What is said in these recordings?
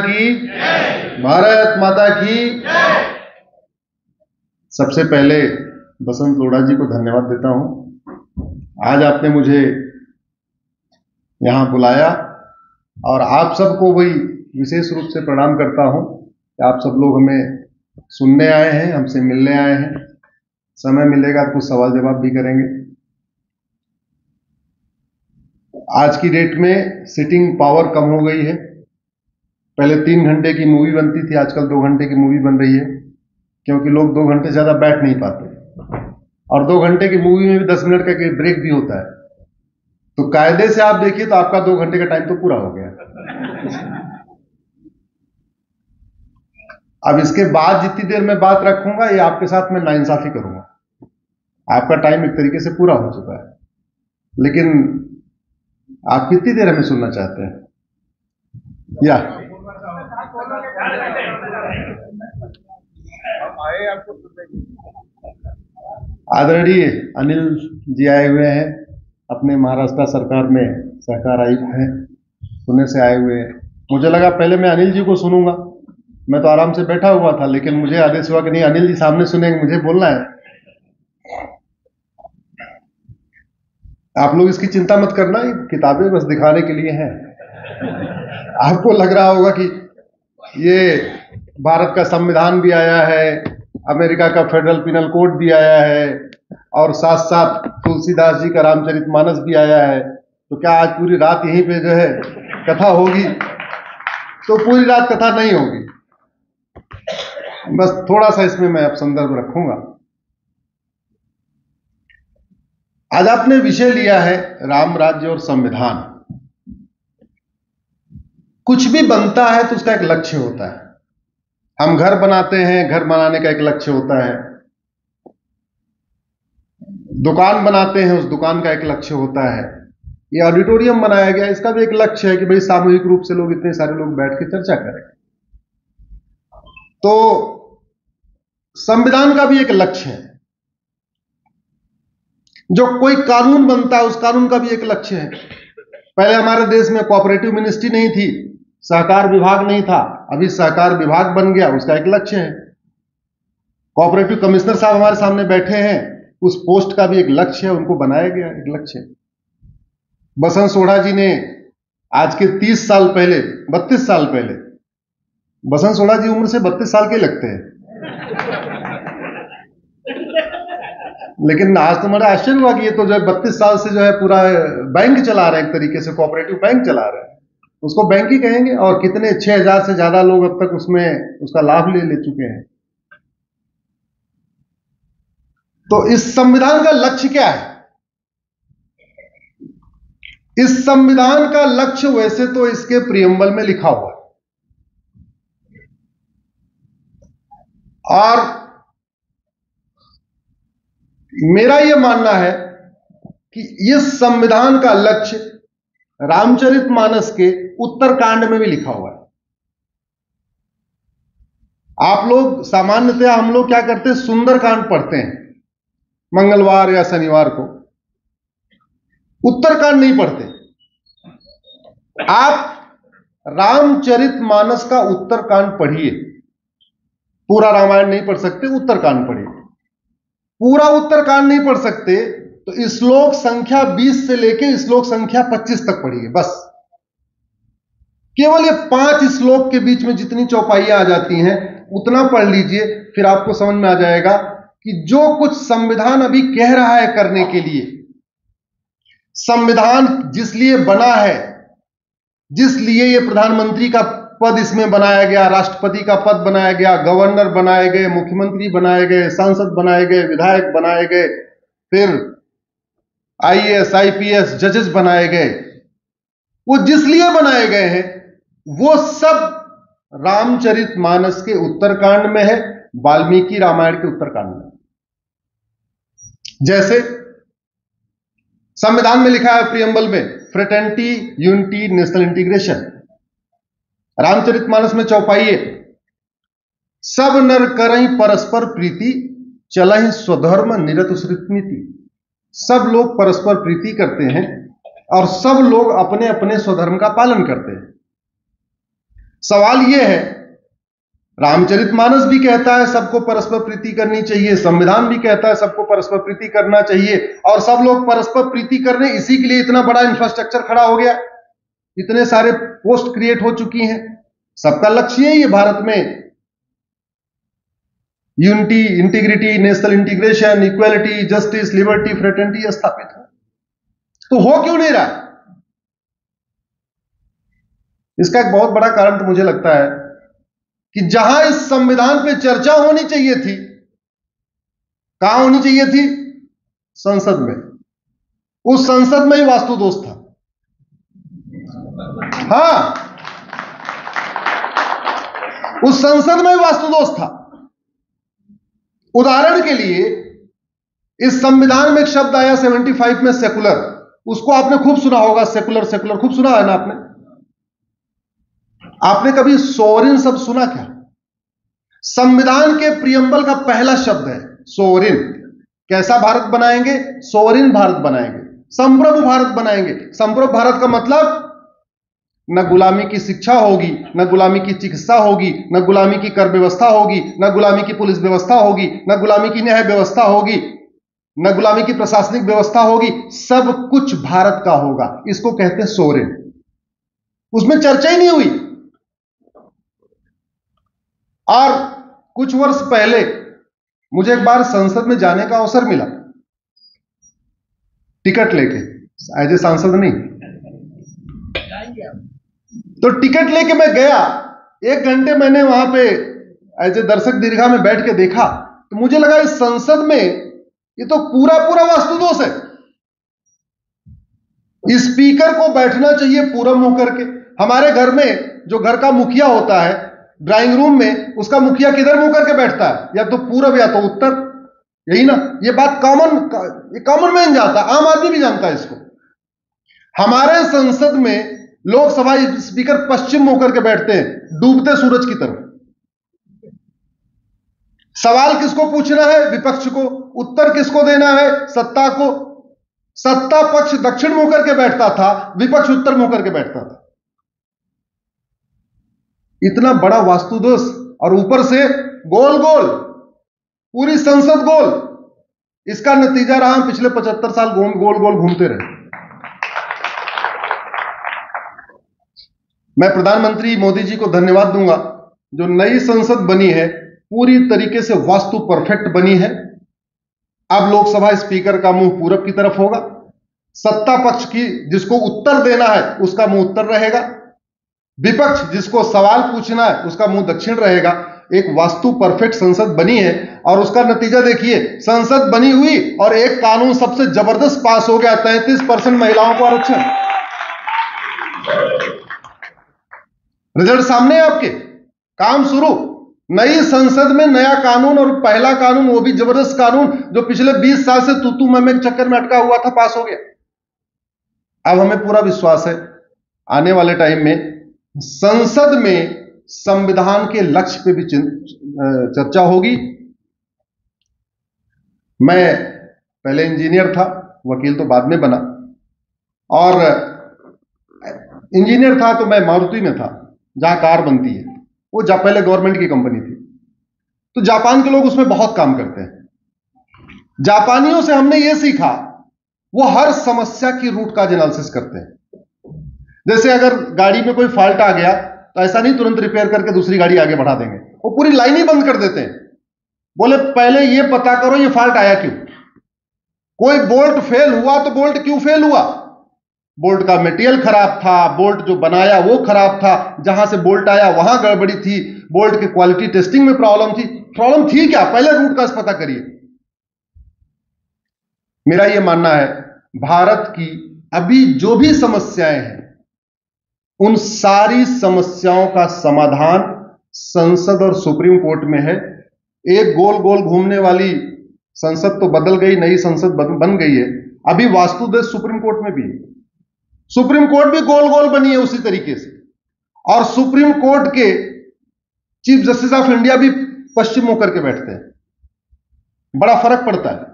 की, भारत माता की। सबसे पहले बसंत लोढ़ा जी को धन्यवाद देता हूं। आज आपने मुझे यहां बुलाया और आप सबको भी विशेष रूप से प्रणाम करता हूं कि आप सब लोग हमें सुनने आए हैं, हमसे मिलने आए हैं। समय मिलेगा तो कुछ सवाल जवाब भी करेंगे। आज की डेट में सिटिंग पावर कम हो गई है। पहले 3 घंटे की मूवी बनती थी, आजकल 2 घंटे की मूवी बन रही है, क्योंकि लोग 2 घंटे ज्यादा बैठ नहीं पाते। और 2 घंटे की मूवी में भी 10 मिनट का ब्रेक भी होता है। तो कायदे से आप देखिए तो आपका 2 घंटे का टाइम तो पूरा हो गया। अब इसके बाद जितनी देर मैं बात रखूंगा ये आपके साथ मैं नाइंसाफी करूंगा। आपका टाइम एक तरीके से पूरा हो चुका है, लेकिन आप कितनी देर हमें सुनना चाहते हैं? या आदरणीय अनिल जी आए हुए हैं, अपने महाराष्ट्र सरकार में सहकार आयुक्त हैं, पुणे से आए हुए हैं। मुझे लगा पहले मैं अनिल जी को सुनूंगा, मैं तो आराम से बैठा हुआ था, लेकिन मुझे आदेश हुआ कि नहीं, अनिल जी सामने सुनेंगे, मुझे बोलना है। आप लोग इसकी चिंता मत करना, ये किताबें बस दिखाने के लिए हैं। आपको लग रहा होगा कि ये भारत का संविधान भी आया है, अमेरिका का फेडरल पिनल कोड भी आया है, और साथ साथ तुलसीदास जी का रामचरितमानस भी आया है। तो क्या आज पूरी रात यहीं पे जो है कथा होगी? तो पूरी रात कथा नहीं होगी, बस थोड़ा सा इसमें मैं अब संदर्भ रखूंगा। आज आपने विषय लिया है राम राज्य और संविधान। कुछ भी बनता है तो उसका एक लक्ष्य होता है। हम घर बनाते हैं, घर बनाने का एक लक्ष्य होता है। दुकान बनाते हैं, उस दुकान का एक लक्ष्य होता है। ये ऑडिटोरियम बनाया गया, इसका भी एक लक्ष्य है कि भाई सामूहिक रूप से लोग, इतने सारे लोग बैठ के चर्चा करें। तो संविधान का भी एक लक्ष्य है। जो कोई कानून बनता है उस कानून का भी एक लक्ष्य है। पहले हमारे देश में कोऑपरेटिव मिनिस्ट्री नहीं थी, सहकार विभाग नहीं था, अभी सहकार विभाग बन गया, उसका एक लक्ष्य है। कोऑपरेटिव कमिश्नर साहब हमारे सामने बैठे हैं, उस पोस्ट का भी एक लक्ष्य है, उनको बनाया गया एक लक्ष्य है। बसंत सोढ़ा जी ने आज के 30 साल पहले, 32 साल पहले, बसंत सोढ़ा जी उम्र से 32 साल के लगते हैं, लेकिन आज तो मेरा आश्चर्य हुआ कि ये तो जो है 32 साल से जो है पूरा बैंक चला रहे हैं, एक तरीके से कोऑपरेटिव बैंक चला रहे हैं। उसको बैंक ही कहेंगे। और कितने 6000 से ज्यादा लोग अब तक उसमें उसका लाभ ले चुके हैं। तो इस संविधान का लक्ष्य क्या है? इस संविधान का लक्ष्य वैसे तो इसके प्रियम्बल में लिखा हुआ है, और मेरा यह मानना है कि इस संविधान का लक्ष्य रामचरितमानस के उत्तरकांड में भी लिखा हुआ है। आप लोग सामान्यतः, हम लोग क्या करते हैं, सुंदरकांड पढ़ते हैं मंगलवार या शनिवार को, उत्तरकांड नहीं पढ़ते। आप रामचरितमानस का उत्तरकांड पढ़िए। पूरा रामायण नहीं पढ़ सकते, उत्तरकांड पढ़िए। पूरा उत्तरकांड नहीं पढ़ सकते तो श्लोक संख्या 20 से लेकर श्लोक संख्या 25 तक पढ़िए। बस केवल ये 5 श्लोक के बीच में जितनी चौपाइयां आ जाती हैं उतना पढ़ लीजिए, फिर आपको समझ में आ जाएगा कि जो कुछ संविधान अभी कह रहा है करने के लिए, संविधान जिस लिए बना है, जिस लिए ये प्रधानमंत्री का पद इसमें बनाया गया, राष्ट्रपति का पद बनाया गया, गवर्नर बनाए गए, मुख्यमंत्री बनाए गए, सांसद बनाए गए, विधायक बनाए गए, फिर आईएएस आईपीएस जजेस बनाए गए, वो जिस लिए बनाए गए हैं वो सब रामचरितमानस के उत्तरकांड में है, वाल्मीकि रामायण के उत्तरकांड में। जैसे संविधान में लिखा है प्रियम्बल में, fraternity, unity, national integration. Ramcharitmanas में चौपाई है, सब नर करई परस्पर प्रीति, चलहि स्वधर्म निरतुश्रित नीति। सब लोग परस्पर प्रीति करते हैं और सब लोग अपने अपने स्वधर्म का पालन करते हैं। सवाल यह है, रामचरितमानस भी कहता है सबको परस्पर प्रीति करनी चाहिए, संविधान भी कहता है सबको परस्पर प्रीति करना चाहिए, और सब लोग परस्पर प्रीति करने, इसी के लिए इतना बड़ा इंफ्रास्ट्रक्चर खड़ा हो गया, इतने सारे पोस्ट क्रिएट हो चुकी हैं। सबका लक्ष्य यही है भारत में unity, integrity, national integration, equality, justice, liberty, fraternity स्थापित हो। तो हो क्यों नहीं रहा? इसका एक बहुत बड़ा कारण तो मुझे लगता है कि जहां इस संविधान पे चर्चा होनी चाहिए थी, कहां होनी चाहिए थी? संसद में। उस संसद में ही वास्तु दोष था। हां, उस संसद में ही वास्तु दोष था। उदाहरण के लिए इस संविधान में एक शब्द आया 75 में, सेकुलर। उसको आपने खूब सुना होगा, सेकुलर सेकुलर खूब सुना है ना आपने? आपने कभी सोवरिन शब्द सुना क्या? संविधान के प्रियम्बल का पहला शब्द है सोवरिन। कैसा भारत बनाएंगे? सोवरिन भारत बनाएंगे, संप्रभु भारत बनाएंगे। संप्रभु भारत का मतलब न गुलामी की शिक्षा होगी, न गुलामी की चिकित्सा होगी, न गुलामी की कर व्यवस्था होगी, न गुलामी की पुलिस व्यवस्था होगी, न गुलामी की न्याय व्यवस्था होगी, न गुलामी की प्रशासनिक व्यवस्था होगी, सब कुछ भारत का होगा। इसको कहते हैं सोवरिन। उसमें चर्चा ही नहीं हुई। और कुछ वर्ष पहले मुझे एक बार संसद में जाने का अवसर मिला, टिकट लेके, एज ए सांसद नहीं, तो टिकट लेके मैं गया। 1 घंटे मैंने वहां पे एज ए दर्शक दीर्घा में बैठ के देखा, तो मुझे लगा इस संसद में ये तो पूरा पूरा वास्तु दोष है। स्पीकर को बैठना चाहिए पूरब मुंह करके। हमारे घर में जो घर का मुखिया होता है, ड्राइंग रूम में उसका मुखिया किधर मुंह करके बैठता है? या तो पूरब या तो उत्तर, यही ना? ये बात कॉमन मैन जानता, आम आदमी भी जानता है इसको। हमारे संसद में लोकसभा स्पीकर पश्चिम मुंह करके बैठते हैं, डूबते सूरज की तरफ। सवाल किसको पूछना है? विपक्ष को। उत्तर किसको देना है? सत्ता को। सत्ता पक्ष दक्षिण मुंह करके बैठता था, विपक्ष उत्तर मुंह करके बैठता था। इतना बड़ा वास्तु दोष, और ऊपर से गोल गोल, पूरी संसद गोल। इसका नतीजा रहा हम पिछले 75 साल गोल गोल घूमते रहे। मैं प्रधानमंत्री मोदी जी को धन्यवाद दूंगा, जो नई संसद बनी है पूरी तरीके से वास्तु परफेक्ट बनी है। अब लोकसभा स्पीकर का मुंह पूरब की तरफ होगा, सत्ता पक्ष की जिसको उत्तर देना है उसका मुंह उत्तर रहेगा, विपक्ष जिसको सवाल पूछना है उसका मुंह दक्षिण रहेगा। एक वास्तु परफेक्ट संसद बनी है, और उसका नतीजा देखिए, संसद बनी हुई और एक कानून सबसे जबरदस्त पास हो गया, 33% महिलाओं को आरक्षण। रिजल्ट सामने है आपके, काम शुरू। नई संसद में नया कानून, और पहला कानून वो भी जबरदस्त कानून जो पिछले 20 साल से तूतू मैं के चक्कर में अटका हुआ था, पास हो गया। अब हमें पूरा विश्वास है आने वाले टाइम में संसद में संविधान के लक्ष्य पे भी चर्चा होगी। मैं पहले इंजीनियर था, वकील तो बाद में बना, और इंजीनियर था तो मैं मारुति में था जहां कार बनती है। वो पहले गवर्नमेंट की कंपनी थी, तो जापान के लोग उसमें बहुत काम करते हैं। जापानियों से हमने ये सीखा, वो हर समस्या की रूट काज एनालिसिस करते हैं। जैसे अगर गाड़ी में कोई फॉल्ट आ गया तो ऐसा नहीं तुरंत रिपेयर करके दूसरी गाड़ी आगे बढ़ा देंगे, वो पूरी लाइन ही बंद कर देते हैं। बोले पहले ये पता करो ये फॉल्ट आया क्यों। कोई बोल्ट फेल हुआ तो बोल्ट क्यों फेल हुआ? बोल्ट का मटेरियल खराब था, बोल्ट जो बनाया वो खराब था, जहां से बोल्ट आया वहां गड़बड़ी थी, बोल्ट के क्वालिटी टेस्टिंग में प्रॉब्लम थी। प्रॉब्लम थी क्या, पहले रूट काज पता करिए। मेरा यह मानना है भारत की अभी जो भी समस्याएं हैं, उन सारी समस्याओं का समाधान संसद और सुप्रीम कोर्ट में है। एक गोल गोल घूमने वाली संसद तो बदल गई, नई संसद बन गई है। अभी वास्तु दोष सुप्रीम कोर्ट में भी है। सुप्रीम कोर्ट भी गोल गोल बनी है उसी तरीके से, और सुप्रीम कोर्ट के चीफ जस्टिस ऑफ इंडिया भी पश्चिम होकर के बैठते हैं। बड़ा फर्क पड़ता है,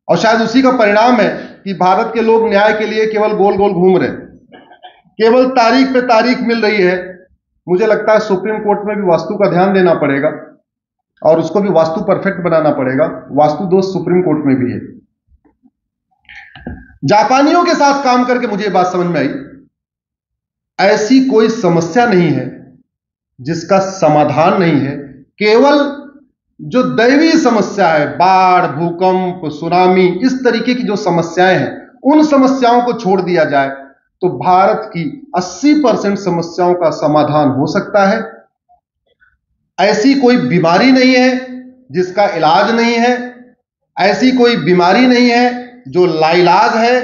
और शायद उसी का परिणाम है कि भारत के लोग न्याय के लिए केवल गोल गोल घूम रहे हैं। केवल तारीख पे तारीख मिल रही है, मुझे लगता है सुप्रीम कोर्ट में भी वास्तु का ध्यान देना पड़ेगा और उसको भी वास्तु परफेक्ट बनाना पड़ेगा। वास्तु दोष सुप्रीम कोर्ट में भी है। जापानियों के साथ काम करके मुझे ये बात समझ में आई, ऐसी कोई समस्या नहीं है जिसका समाधान नहीं है। केवल जो दैवीय समस्या है, बाढ़, भूकंप, सुनामी, इस तरीके की जो समस्याएं हैं, उन समस्याओं को छोड़ दिया जाए तो भारत की 80% समस्याओं का समाधान हो सकता है। ऐसी कोई बीमारी नहीं है जिसका इलाज नहीं है, ऐसी कोई बीमारी नहीं है जो लाइलाज है,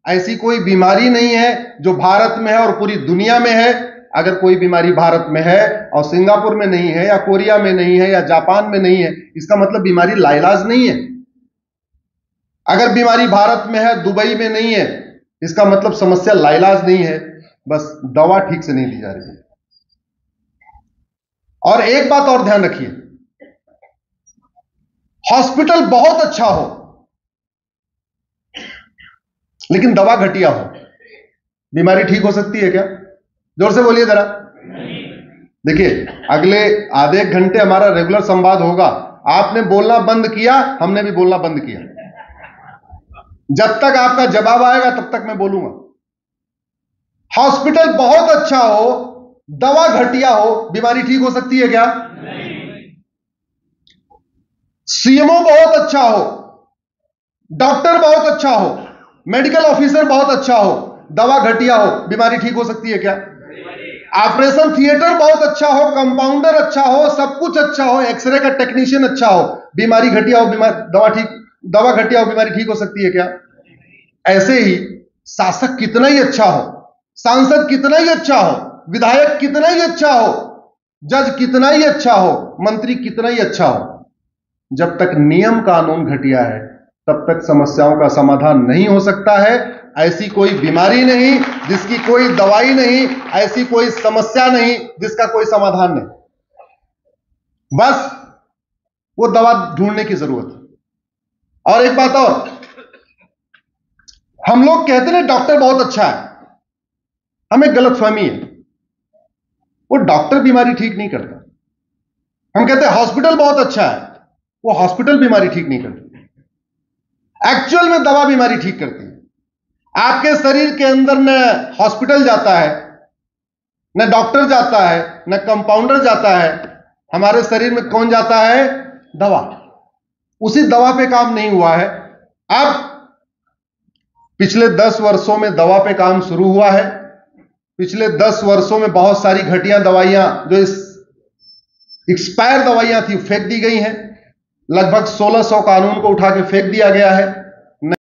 ऐसी कोई बीमारी नहीं है जो भारत में है और पूरी दुनिया में है। अगर कोई बीमारी भारत में है और सिंगापुर में नहीं है या कोरिया में नहीं है या जापान में नहीं है, इसका मतलब बीमारी लाइलाज नहीं है। अगर बीमारी भारत में है, दुबई में नहीं है, इसका मतलब समस्या लाइलाज नहीं है, बस दवा ठीक से नहीं दी जा रही है। और एक बात और ध्यान रखिए, हॉस्पिटल बहुत अच्छा हो लेकिन दवा घटिया हो, बीमारी ठीक हो सकती है क्या? जोर से बोलिए जरा। देखिए, अगले आधे एक घंटे हमारा रेगुलर संवाद होगा। आपने बोलना बंद किया, हमने भी बोलना बंद किया। जब तक आपका जवाब आएगा तब तक मैं बोलूंगा। हॉस्पिटल बहुत अच्छा हो, दवा घटिया हो, बीमारी ठीक हो सकती है क्या? सीएमओ बहुत अच्छा हो, डॉक्टर बहुत अच्छा हो, मेडिकल ऑफिसर बहुत अच्छा हो, दवा घटिया हो, बीमारी ठीक हो सकती है क्या? ऑपरेशन थिएटर बहुत अच्छा हो, कंपाउंडर अच्छा हो, सब कुछ अच्छा हो, एक्सरे का टेक्नीशियन अच्छा हो, बीमारी घटिया हो, दवा घटिया हो, बीमारी ठीक हो सकती है क्या? ऐसे ही शासक कितना ही अच्छा हो, सांसद कितना ही अच्छा हो, विधायक कितना ही अच्छा हो, जज कितना ही अच्छा हो, मंत्री कितना ही अच्छा हो, जब तक नियम कानून घटिया है तब तक समस्याओं का समाधान नहीं हो सकता है। ऐसी कोई बीमारी नहीं जिसकी कोई दवाई नहीं, ऐसी कोई समस्या नहीं जिसका कोई समाधान नहीं, बस वो दवा ढूंढने की जरूरत है। और एक बात और, हम लोग कहते हैं डॉक्टर बहुत अच्छा है, हमें गलतफहमी है, वो डॉक्टर बीमारी ठीक नहीं करता। हम कहते हैं हॉस्पिटल बहुत अच्छा है, वो हॉस्पिटल बीमारी ठीक नहीं करता। एक्चुअल में दवा बीमारी ठीक करती है। आपके शरीर के अंदर न हॉस्पिटल जाता है, न डॉक्टर जाता है, न कंपाउंडर जाता है, हमारे शरीर में कौन जाता है? दवा। उसी दवा पे काम नहीं हुआ है। अब पिछले 10 वर्षों में दवा पे काम शुरू हुआ है। पिछले 10 वर्षों में बहुत सारी घटिया दवाइयां, जो इस एक्सपायर दवाइयां थी, फेंक दी गई हैं। लगभग 1600 कानून को उठा के फेंक दिया गया है।